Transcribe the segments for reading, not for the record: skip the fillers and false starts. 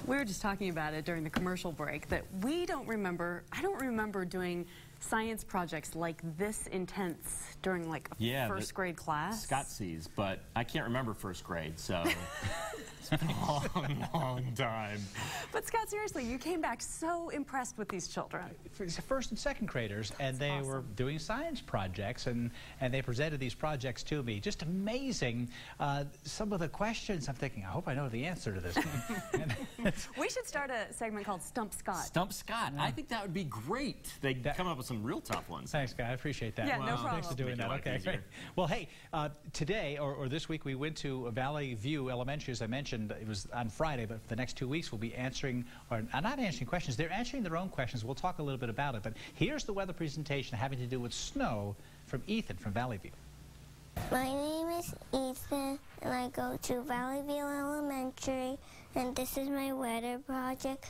We were just talking about it during the commercial break that I don't remember doing science projects like this intense during like a first grade class. Scott sees, but I can't remember first grade, so it's been a long time. But Scott, seriously, you came back so impressed with these children. First and second graders, and they were doing science projects, and they presented these projects to me. Just amazing. Some of the questions, I'm thinking, I hope I know the answer to this. We should start a segment called Stump Scott. Stump Scott. Yeah. I think that would be great. They'd come up with some real tough ones. Thanks, Scott. I appreciate that. Yeah, no problem. Thanks for doing that. Okay, great. Well, hey, today or this week we went to Valley View Elementary, as I mentioned. It was on Friday, but for the next 2 weeks we'll be answering, or not answering questions. They're answering their own questions. We'll talk a little bit about it. But here's the weather presentation having to do with snow from Ethan from Valley View. My name is Ethan, and I go to Valley View Elementary, and this is my weather project.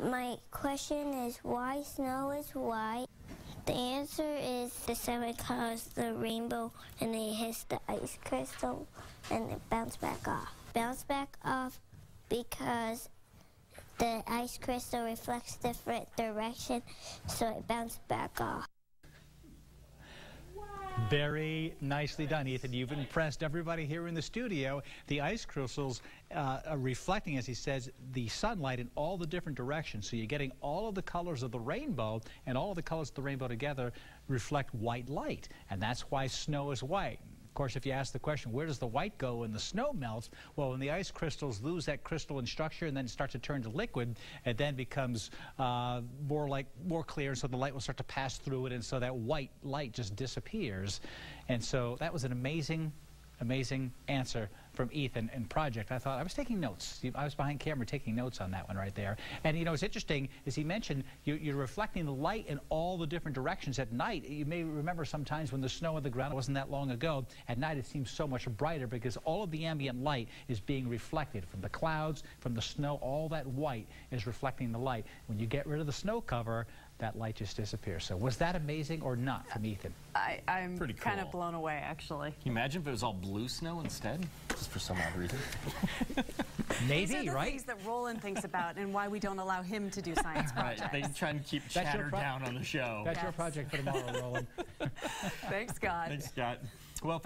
My question is, why snow is white? The answer is the seven colors, the rainbow, and it hits the ice crystal, and it bounces back off. Bounce back off because the ice crystal reflects different direction, so it bounces back off. Very nicely done, Ethan. You've impressed everybody here in the studio. The ice crystals are reflecting, as he says, the sunlight in all the different directions. So you're getting all of the colors of the rainbow, and all of the colors of the rainbow together reflect white light. And that's why snow is white. Of course, if you ask the question, where does the white go when the snow melts? Well, when the ice crystals lose that crystalline structure and then start to turn to liquid, it then becomes more clear, and so the light will start to pass through it, and so that white light just disappears. And so that was an amazing answer from Ethan and project. I thought, I was taking notes. I was behind camera taking notes on that one right there. And you know, it's interesting, as he mentioned, you're reflecting the light in all the different directions at night. You may remember sometimes when the snow on the ground wasn't that long ago, at night it seems so much brighter because all of the ambient light is being reflected from the clouds, from the snow. All that white is reflecting the light. When you get rid of the snow cover, that light just disappears. So was that amazing or not from Ethan? I'm pretty cool. Kind of blown away, actually. Can you imagine if it was all blue snow instead? Just for some odd reason. Maybe, These are the right? things that Roland thinks about and why we don't allow him to do science projects. Right. They try and keep chatter down on the show. That's your project for tomorrow, Roland. Thanks, Scott. Thanks, Scott. Well,